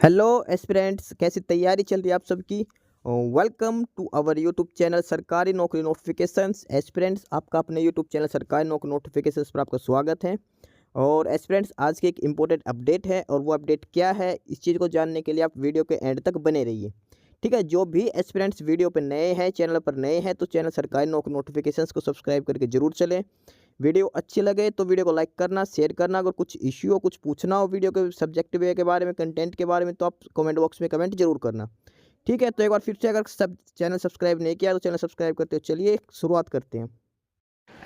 Hello aspirants, कैसी तैयारी चल रही है आप सबकी। Welcome to our YouTube channel Sarkari Naukri notifications. Aspirants, आपका अपने YouTube channel Sarkari Naukri notifications पर आपका स्वागत है। और एस्पिरेंट्स, आज की एक इम्पोर्टेंट अपडेट है और वो अपडेट क्या है, इस चीज़ को जानने के लिए आप वीडियो के एंड तक बने रहिए। ठीक है, जो भी एस्पिरेंट्स वीडियो पर नए हैं, चैनल पर नए हैं, तो चैनल सरकारी नौकरी नोटिफिकेशंस को सब्सक्राइब करके जरूर चलें। वीडियो अच्छी लगे तो वीडियो को लाइक करना, शेयर करना। अगर कुछ इश्यू हो, कुछ पूछना हो वीडियो के सब्जेक्ट वे के बारे में, कंटेंट के बारे में, तो आप कमेंट बॉक्स में कमेंट जरूर करना। ठीक है, तो एक बार फिर से, अगर सब चैनल सब्सक्राइब नहीं किया तो चैनल सब्सक्राइब करते हो। चलिए शुरुआत करते हैं।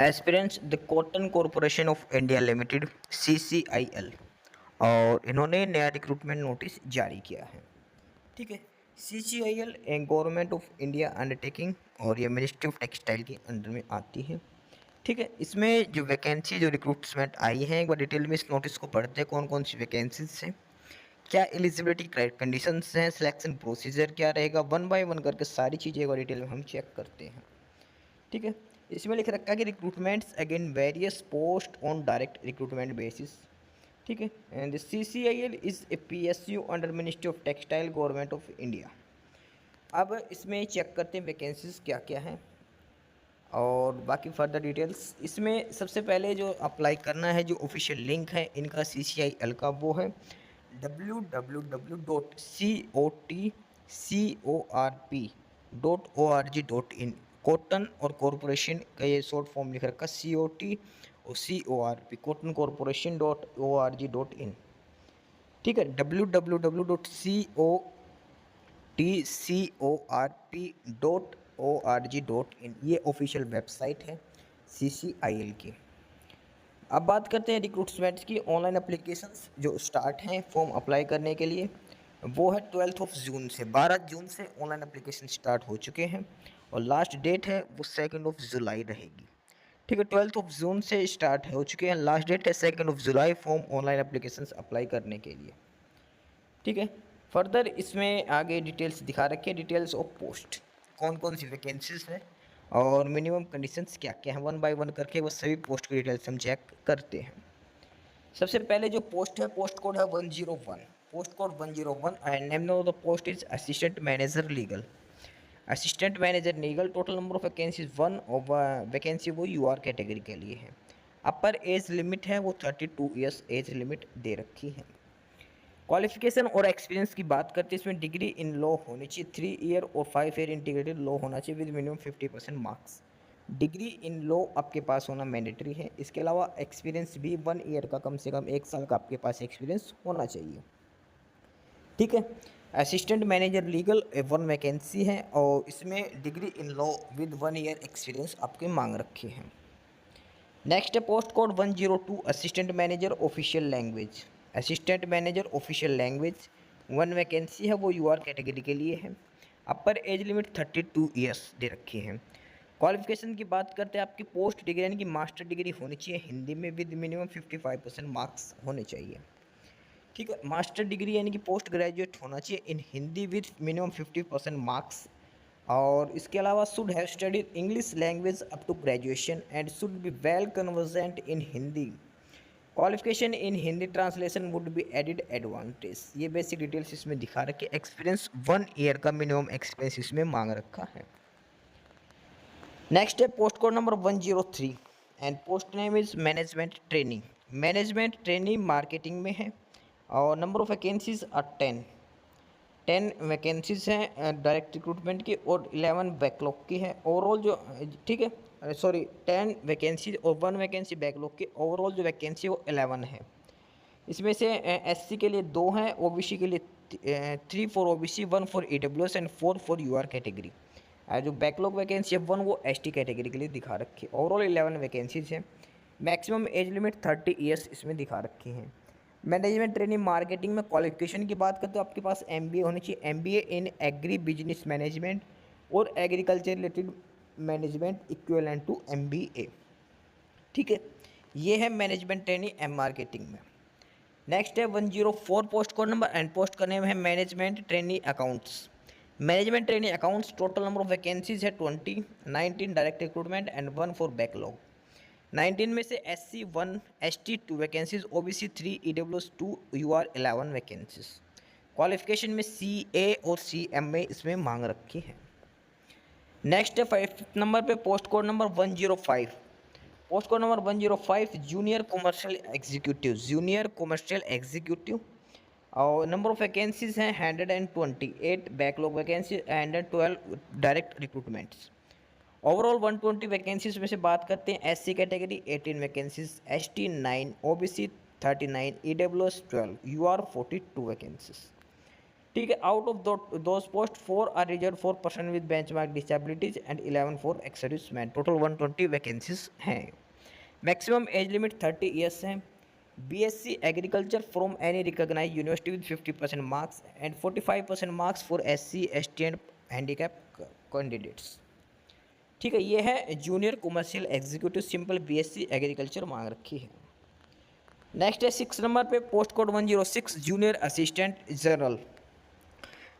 Aspirants, the cotton corporation of India limited CCIL, और इन्होंने नया रिक्रूटमेंट नोटिस जारी किया है। ठीक है, CCIL एक गवर्नमेंट ऑफ इंडिया अंडरटेकिंग और ये मिनिस्ट्री ऑफ टेक्सटाइल के अंडर में आती है। ठीक है, इसमें जो वैकेंसी जो रिक्रूटमेंट आई है, एक बार डिटेल में इस नोटिस को पढ़ते हैं। कौन कौन सी वैकेंसीज हैं, क्या एलिजिबिलिटी कंडीशंस हैं, सिलेक्शन प्रोसीजर क्या रहेगा, वन बाय वन करके सारी चीज़ें एक बार डिटेल में हम चेक करते हैं। ठीक है, इसमें लिख रखा है कि recruitments again various post on direct recruitment basis. ठीक है, and CCIL is a PSU under ministry of textile, government of India. अब इसमें चेक करते हैं वैकेंसीज क्या क्या हैं और बाकी फर्दर डिटेल्स। इसमें सबसे पहले जो अप्लाई करना है, जो ऑफिशियल लिंक है इनका CCIL का, वो है www.COTCORP.org.in। कॉटन और कॉरपोरेशन का ये शॉर्ट फॉर्म लिख रखा, COT और CORP, कॉटन कॉरपोरेशन .org.in। ठीक है, www.COTCORP.org.in, ये ऑफिशियल वेबसाइट है CCIL की। अब बात करते हैं रिक्रूटमेंट की। ऑनलाइन एप्लीकेशंस जो स्टार्ट हैं फॉर्म अप्लाई करने के लिए, वो है 12 जून से। 12 जून से ऑनलाइन एप्लीकेशन स्टार्ट हो चुके हैं और लास्ट डेट है वो 2 जुलाई रहेगी। ठीक है, 12 जून से स्टार्ट हो चुके हैं, लास्ट डेट है 2 जुलाई फॉर्म ऑनलाइन एप्लीकेशंस अप्लाई करने के लिए। ठीक है, फर्दर इसमें आगे डिटेल्स दिखा रखी है, डिटेल्स ऑफ पोस्ट, कौन कौन सी वैकेंसीज है और मिनिमम कंडीशंस क्या क्या हैं, वन बाय वन करके वो सभी पोस्ट की डिटेल्स हम चेक करते हैं। सबसे पहले जो पोस्ट है, पोस्ट कोड है 101, post code 101, and name of the post is assistant manager legal. Assistant manager legal, total number of vacancies 1, और वैकेंसी वो UR कैटेगरी के लिए है। अपर एज लिमिट है वो 32 ईयर्स एज लिमिट दे रखी है। क्वालिफिकेशन और एक्सपीरियंस की बात करते हैं, इसमें डिग्री इन लॉ होनी चाहिए 3 ईयर और 5 ईयर इंटीग्रेटेड लॉ होना चाहिए with minimum 50% marks. Degree in law आपके पास होना मैंडेटरी है। इसके अलावा एक्सपीरियंस भी 1 ईयर का, कम से कम 1 साल का आपके पास एक्सपीरियंस होना चाहिए। ठीक है, असिस्टेंट मैनेजर लीगल 1 वैकेंसी है और इसमें degree in law with 1 year experience आपके मांग रखे हैं। नेक्स्ट है post code 102, assistant manager official language. Assistant manager official language 1 vacancy है, वो UR कैटेगरी के लिए है। अपर एज लिमिट 32 ईयर्स दे रखी है। क्वालिफिकेशन की बात करते हैं, आपकी पोस्ट डिग्री यानी कि मास्टर डिग्री होनी चाहिए हिंदी में विद मिनिमम 55% मार्क्स होने चाहिए। ठीक है, मास्टर डिग्री यानी कि पोस्ट ग्रेजुएट होना चाहिए in Hindi with minimum 50% marks. और इसके अलावा should have studied English language up to graduation and should be well convergent in Hindi. Qualification in Hindi translation would be added advantage. ये बेसिक डिटेल्स इसमें दिखा रखे। एक्सपीरियंस 1 ईयर का मिनिमम एक्सपीरियंस इसमें मांग रखा है। नेक्स्ट है post code number 103 and post name is management training. Management training marketing में है और number of vacancies are 10 vacancies हैं डायरेक्ट रिक्रूटमेंट की और 11 बैकलॉग की है ओवरऑल जो। ठीक है, सॉरी, 10 वैकेंसी और 1 वैकेंसी बैकलॉग की, ओवरऑल जो वैकेंसी वो 11 है। इसमें से SC के लिए 2 हैं, OBC के लिए 3 for OBC, 1 for EWS and 4 for UR category. जो बैकलॉग वैकेंसी है 1 वो ST कैटेगरी के लिए दिखा रखी है। ओवरऑल 11 वैकेंसीज हैं। मैक्सिमम एज लिमिट 30 ईयर्स इसमें दिखा रखी हैं। मैनेजमेंट ट्रेनिंग मार्केटिंग में क्वालिफिकेशन की बात करते हो, आपके पास MBA होनी चाहिए, MBA in agri business management और agriculture related management equivalent to MBA। ठीक है, ये है मैनेजमेंट ट्रेनिंग एम मार्केटिंग में। नेक्स्ट है 104 post code number and post का नेम है management training accounts. Management training accounts, total number of vacancies है 20, 19 direct recruitment and 1 for backlog. 19 में से SC 1, ST 2 vacancies, OBC 3, EWS 2, UR 11 vacancies. Qualification में CA और CMA इसमें मांग रखी है। नेक्स्ट है 5th नंबर पे post code number 105। Post code number 105 junior commercial executive और नंबर ऑफ वैकेंसीज हैं 128, backlog vacancy 112 direct recruitments. Overall 120 vacancies में से बात करते हैं। SC category 18 vacancies, ST 9, OBC 39, EWS 12, UR 42 vacancies. ठीक है, out of those post 4 are reserve for person with benchmark disabilities and 11 for ex serviceman. Total 120 vacancies हैं। Maximum age limit 30 years है। BSc agriculture from any recognised university with 50% marks and 45% marks for SC, ST and handicap candidates. ठीक है, ये है junior commercial executive simple BSc agriculture मांग रखी है। Next है 6 नंबर पे post code 106 junior assistant general.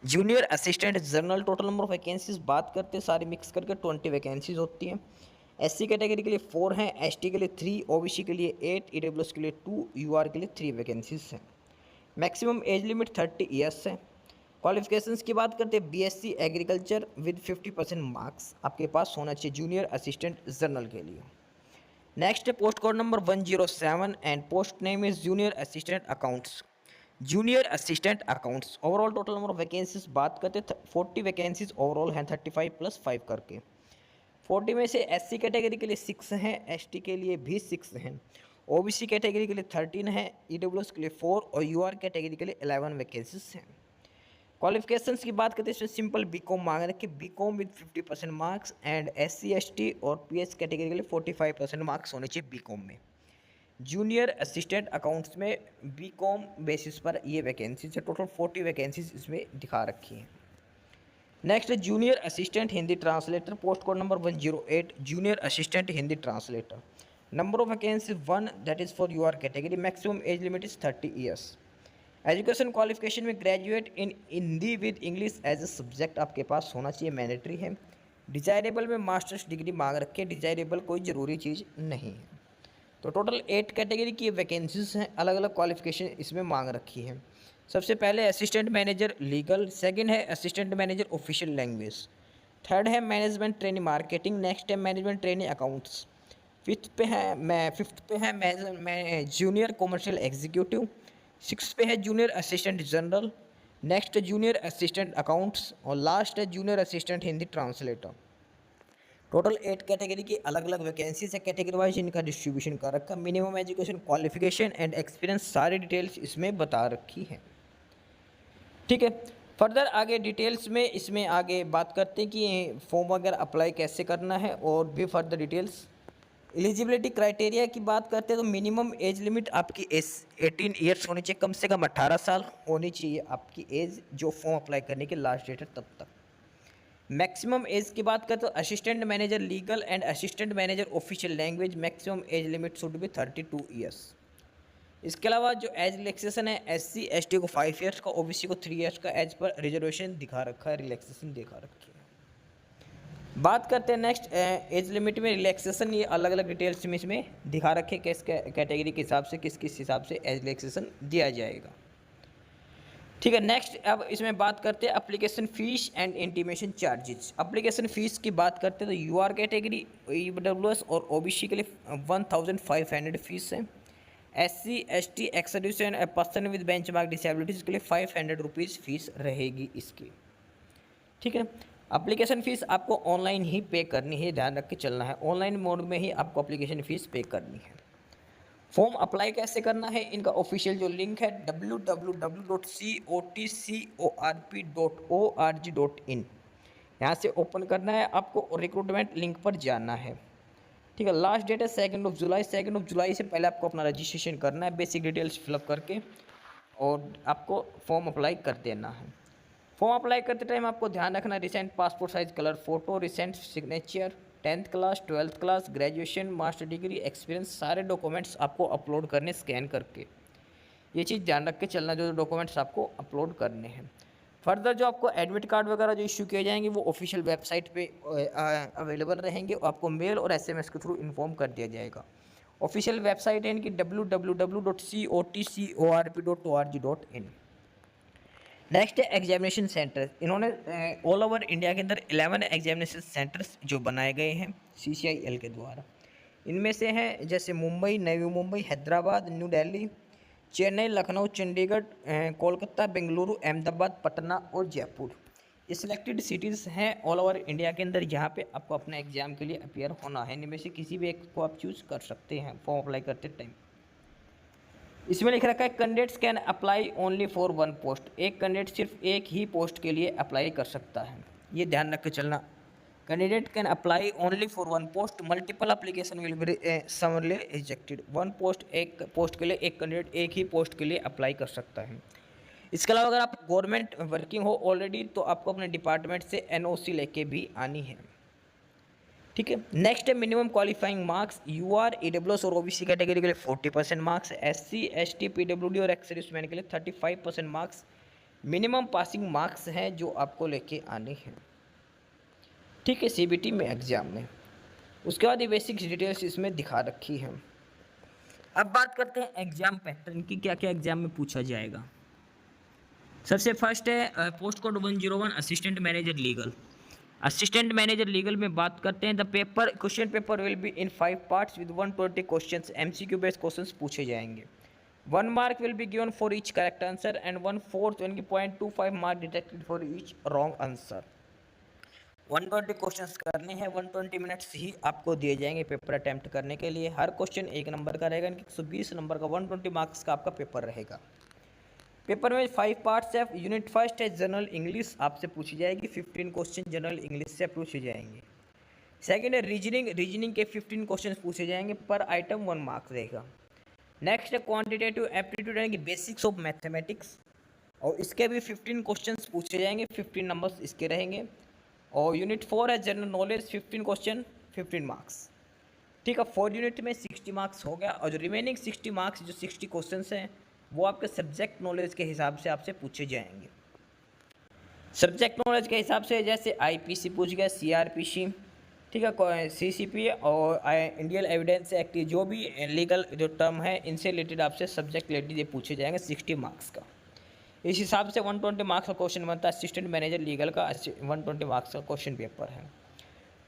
Junior assistant general total number of vacancies बात करते हैं सारी मिक्स करके 20 वैकेंसीज होती हैं। SC कैटेगरी के लिए 4 हैं, ST के लिए 3, OBC के लिए 8, EWS के लिए 2, UR के लिए 3 वैकेंसीज हैं। मैक्सिमम एज लिमिट 30 ईयर्स है। क्वालिफिकेशंस की बात करते हैं BSc एग्रीकल्चर विद 50% मार्क्स आपके पास होना चाहिए जूनियर असिस्टेंट जनरल के लिए। नेक्स्ट है post code number 107 and post name is junior assistant accounts. Junior assistant accounts overall total number of vacancies बात करते हैं 40 वैकेंसीज ओवरऑल हैं 35 + 5 करके। 40 में से SC कैटेगरी के लिए 6 हैं, ST के लिए भी 6 हैं, OBC कैटेगरी के लिए 13 हैं, EWS के लिए 4 और UR कैटेगरी के लिए 11 वैकेंसीज हैं। क्वालिफिकेशंस की बात करते हैं इसमें सिंपल BCom मांग रखे, BCom with 50% marks and SC, ST और PS कैटेगरी के लिए 45% मार्क्स होने चाहिए BCom में। जूनियर असिस्टेंट अकाउंट्स में BCom बेसिस पर ये वैकेंसीज है। टोटल 40 वैकेंसीज इसमें दिखा रखी हैं। नेक्स्ट है junior assistant Hindi translator post code number 108 junior assistant Hindi translator. Number of vacancy 1 that is for UR category. Maximum age limit is 30 years. Education qualification में graduate in Hindi with English as a subject आपके पास होना चाहिए, mandatory है। Desirable में masters degree मांग रखी है, डिजायरेबल कोई ज़रूरी चीज़ नहीं है। तो टोटल 8 कैटेगरी की वैकेंसीज हैं, अलग अलग क्वालिफिकेशन इसमें मांग रखी है। सबसे पहले असिस्टेंट मैनेजर लीगल, सेकंड है assistant manager official language, third है मैनेजमेंट ट्रेनिंग मार्केटिंग, नेक्स्ट है मैनेजमेंट ट्रेनिंग अकाउंट्स, फिफ्थ पे है जूनियर कमर्शियल एग्जीक्यूटिव, 6 पे है जूनियर असिस्टेंट जनरल, नेक्स्ट है जूनियर असिस्टेंट अकाउंट्स और लास्ट है junior assistant Hindi translator. Total 8 category की अलग अलग वैकेंसीज है, कैटेगरी वाइज इनका डिस्ट्रीब्यूशन कर रखा। Minimum education qualification and experience सारी डिटेल्स इसमें बता रखी है। ठीक है, फर्दर आगे डिटेल्स में इसमें आगे बात करते हैं कि फॉर्म वगैरह अप्लाई कैसे करना है और भी फर्दर डिटेल्स। एलिजिबिलिटी क्राइटेरिया की बात करते हैं तो मिनिमम एज लिमिट आपकी 18 ईयर्स होनी चाहिए, कम से कम 18 साल होनी चाहिए आपकी एज जो फॉर्म अप्लाई करने की लास्ट डेट है तब तक। मैक्सिमम एज की बात करें तो assistant manager legal and assistant manager official language maximum age limit should be 32 years. इसके अलावा जो एज रिलैक्सेशन है SC ST को 5 ईयर्स का, OBC को 3 ईयर्स का एज पर रिजर्वेशन दिखा रखा है, रिलैक्सेशन दिखा रखी है। बात करते हैं नेक्स्ट एज लिमिट में रिलैक्सेशन, ये अलग अलग डिटेल्स में इसमें दिखा रखे किस कैटेगरी के हिसाब से किस किस हिसाब से एज रिलैक्सेशन दिया जाएगा। ठीक है, नेक्स्ट अब इसमें बात करते हैं application fees and intimation charges. Application fees की बात करते हैं तो UR कैटेगरी EWS और OBC के लिए 1500 फीस है। SC ST ex serviceman and person with benchmark disabilities के लिए 500 रुपीज़ फीस रहेगी इसकी। ठीक है, एप्लीकेशन फ़ीस आपको ऑनलाइन ही पे करनी है, ध्यान रख के चलना है, ऑनलाइन मोड में ही आपको एप्लीकेशन फ़ीस पे करनी है। फॉर्म अप्लाई कैसे करना है, इनका ऑफिशियल जो लिंक है www.cotcorp.org.in, यहाँ से ओपन करना है आपको और रिक्रूटमेंट लिंक पर जाना है। ठीक है, लास्ट डेट है 2 जुलाई। 2 जुलाई से पहले आपको अपना रजिस्ट्रेशन करना है, बेसिक डिटेल्स फिलअप करके और आपको फॉर्म अप्लाई कर देना है। फॉर्म अप्लाई करते टाइम आपको ध्यान रखना recent passport size colour photo, recent signature, 10th class 12th class graduation master degree experience सारे डॉक्यूमेंट्स आपको अपलोड करने स्कैन करके, ये चीज़ ध्यान रख के चलना जो डॉक्यूमेंट्स आपको अपलोड करने हैं। फर्दर जो आपको एडमिट कार्ड वगैरह जो इशू किए जाएंगे वो ऑफिशियल वेबसाइट पे अवेलेबल रहेंगे, आपको मेल और SMS के थ्रू इन्फॉर्म कर दिया जाएगा। ऑफिशियल वेबसाइट है इनकी www.cotcorp.org.in। नेक्स्ट है एग्जामिनेशन सेंटर। इन्होंने ऑल ओवर इंडिया के अंदर 11 एग्जामिनेशन सेंटर्स जो बनाए गए हैं CCIL के द्वारा। इनमें से हैं जैसे मुंबई, नवी मुंबई, हैदराबाद, न्यू दिल्ली, चेन्नई, लखनऊ, चंडीगढ़, कोलकाता, बेंगलुरु, अहमदाबाद, पटना और जयपुर। ये सिलेक्टेड सिटीज़ हैं ऑल ओवर इंडिया के अंदर जहाँ पे आपको अपना एग्जाम के लिए अपीयर होना है। इनमें से किसी भी एक को आप चूज़ कर सकते हैं फॉर्म अप्लाई करते टाइम। इसमें लिख रखा है candidates can apply only for one post. एक कैंडिडेट सिर्फ एक ही पोस्ट के लिए अप्लाई कर सकता है, ये ध्यान रख के चलना। Candidate can apply only for one post, multiple application will be समरली rejected. One post, एक पोस्ट के लिए एक कैंडिडेट एक ही पोस्ट के लिए अप्लाई कर सकता है। इसके अलावा अगर आप गवर्नमेंट वर्किंग हो ऑलरेडी तो आपको अपने डिपार्टमेंट से NOC लेके भी आनी है। ठीक है, नेक्स्ट है minimum qualifying marks. UR, EWS और OBC कैटेगरी के लिए 40% मार्क्स, SC, ST, PWD और एक्स सर्विसमैन के लिए 35% मार्क्स मिनिमम पासिंग मार्क्स हैं जो आपको लेके आने हैं। ठीक है, CBT में एग्जाम में। उसके बाद ये बेसिक्स डिटेल्स इसमें दिखा रखी है। अब बात करते हैं एग्जाम पैटर्न की, क्या क्या एग्जाम में पूछा जाएगा। सबसे फर्स्ट है post code 101 assistant manager legal. Assistant manager legal में बात करते हैं। The paper question paper will be in 5 parts with 120 questions. MCQ based questions पूछे जाएंगे। 1 mark will be given for each correct answer and 1/4 यानी कि 0.25 mark deducted for each wrong answer. 120 questions करने हैं, 120 मिनट्स ही आपको दिए जाएंगे पेपर अटैम्प्ट करने के लिए। हर क्वेश्चन 1 नंबर का रहेगा, 120 नंबर का 120 मार्क्स का आपका पेपर रहेगा। पेपर में 5 पार्ट्स है। यूनिट फर्स्ट है जनरल इंग्लिश, आपसे पूछी जाएगी 15 क्वेश्चन जनरल इंग्लिश से पूछे जाएंगे। सेकंड है रीजनिंग के 15 क्वेश्चन पूछे जाएंगे, पर आइटम 1 मार्क्स रहेगा। नेक्स्ट है क्वांटिटेटिव एप्टीट्यूड यानी कि बेसिक्स ऑफ मैथमेटिक्स, और इसके भी 15 क्वेश्चन पूछे जाएंगे, 15 नंबर्स इसके रहेंगे। और यूनिट 4 है जनरल नॉलेज, 15 क्वेश्चन 15 मार्क्स। ठीक है, 4 यूनिट में 60 मार्क्स हो गया, और जो रिमेनिंग 60 मार्क्स जो 60 क्वेश्चन हैं वो आपके सब्जेक्ट नॉलेज के हिसाब से आपसे पूछे जाएंगे। सब्जेक्ट नॉलेज के हिसाब से जैसे IPC पूछ गया, CRPC, ठीक है, CCP और इंडियन एविडेंस एक्ट, जो भी लीगल जो टर्म है इनसे रिलेटेड आपसे सब्जेक्ट रिलेटेड ये पूछे जाएंगे 60 मार्क्स का। इस हिसाब से 120 मार्क्स का क्वेश्चन बनता है। असिस्टेंट मैनेजर लीगल का 120 मार्क्स का क्वेश्चन पेपर है।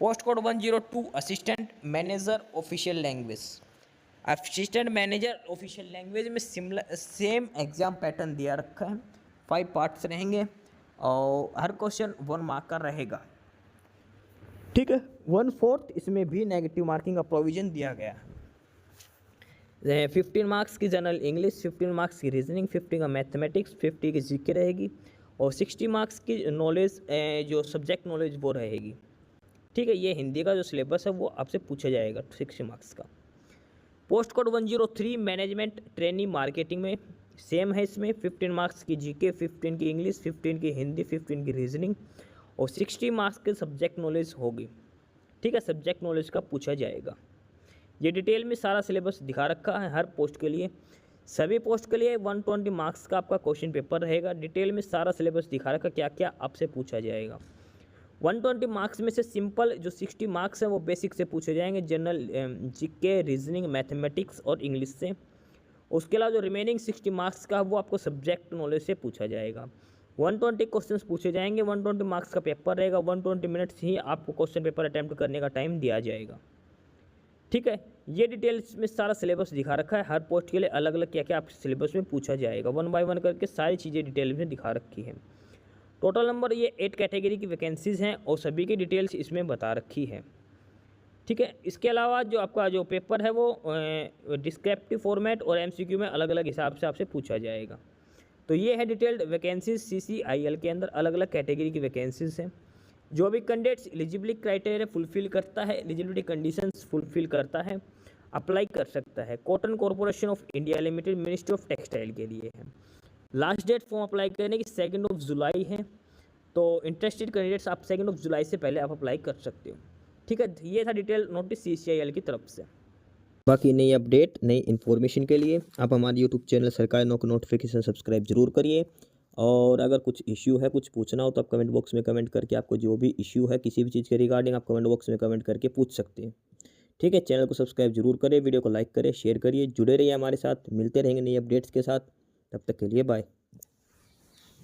Post code 102 assistant manager official language. Assistant manager official language में सेम एग्जाम पैटर्न दिया रखा है। 5 पार्ट्स रहेंगे और हर क्वेश्चन 1 मार्क का रहेगा। ठीक है, 1/4 इसमें भी नेगेटिव मार्किंग का प्रोविजन दिया गया है। 15 मार्क्स की जनरल इंग्लिश, 15 मार्क्स की रीजनिंग, 50 का मैथमेटिक्स, 50 की जीके रहेगी, और 60 मार्क्स की नॉलेज जो सब्जेक्ट नॉलेज वो रहेगी। ठीक है, ये हिंदी का जो सिलेबस है वो आपसे पूछा जाएगा 60 मार्क्स का। Post code 103 management trainee marketing में सेम है। इसमें 15 मार्क्स की जीके, 15 की इंग्लिश, 15 की हिंदी, 15 की रीजनिंग और 60 मार्क्स के सब्जेक्ट नॉलेज होगी। ठीक है, सब्जेक्ट नॉलेज का पूछा जाएगा। ये डिटेल में सारा सिलेबस दिखा रखा है हर पोस्ट के लिए। सभी पोस्ट के लिए 120 मार्क्स का आपका क्वेश्चन पेपर रहेगा। डिटेल में सारा सिलेबस दिखा रखा क्या क्या आपसे पूछा जाएगा। 120 मार्क्स में से सिंपल जो 60 मार्क्स हैं वो बेसिक से पूछे जाएंगे, जनरल जीके, रीजनिंग, मैथमेटिक्स और इंग्लिश से। उसके अलावा जो रिमेनिंग 60 मार्क्स का वो आपको सब्जेक्ट नॉलेज से पूछा जाएगा। 120 क्वेश्चंस पूछे जाएंगे, 120 मार्क्स का पेपर रहेगा, 120 मिनट्स ही आपको क्वेश्चन पेपर अटैम्प्ट करने का टाइम दिया जाएगा। ठीक है, ये डिटेल्स में सारा सिलेबस दिखा रखा है। हर पोस्ट के लिए अलग अलग क्या क्या आप सिलेबस में पूछा जाएगा, 1 बाय 1 करके सारी चीज़ें डिटेल में दिखा रखी है। टोटल नंबर ये 8 कैटेगरी की वैकेंसीज़ हैं और सभी की डिटेल्स इसमें बता रखी है। ठीक है, इसके अलावा जो आपका जो पेपर है वो डिस्क्रिप्टिव फॉर्मेट और MCQ में अलग अलग हिसाब से आपसे पूछा जाएगा। तो ये है डिटेल्ड वैकेंसीज CCIL के अंदर अलग अलग कैटेगरी की वैकेंसीज हैं। जो भी कैंडिडेट्स एलिजिबिलिटी क्राइटेरिया फुलफिल करता है, एलिजिबिलिटी कंडीशंस फुलफिल करता है, अप्लाई कर सकता है। Cotton corporation of India limited, ministry of textile के लिए है। लास्ट डेट फॉर्म अप्लाई करने की 2 जुलाई है। तो इंटरेस्टेड कैंडिडेट्स आप 2 जुलाई से पहले आप अप्लाई कर सकते हो। ठीक है, ये था डिटेल नोटिस CCIL की तरफ से। बाकी नई अपडेट, नई इन्फॉर्मेशन के लिए आप हमारे YouTube चैनल सरकारी नौकरी नोटिफिकेशन सब्सक्राइब जरूर करिए। और अगर कुछ इश्यू है, कुछ पूछना हो तो आप कमेंट बॉक्स में कमेंट करके आपको जो भी इश्यू है किसी भी चीज़ के रिगार्डिंग आप कमेंट बॉक्स में कमेंट करके पूछ सकते हैं। ठीक है, चैनल को सब्सक्राइब जरूर करें, वीडियो को लाइक करें, शेयर करिए, जुड़े रहिए हमारे साथ। मिलते रहेंगे नई अपडेट्स के साथ, तब तक के लिए बाय।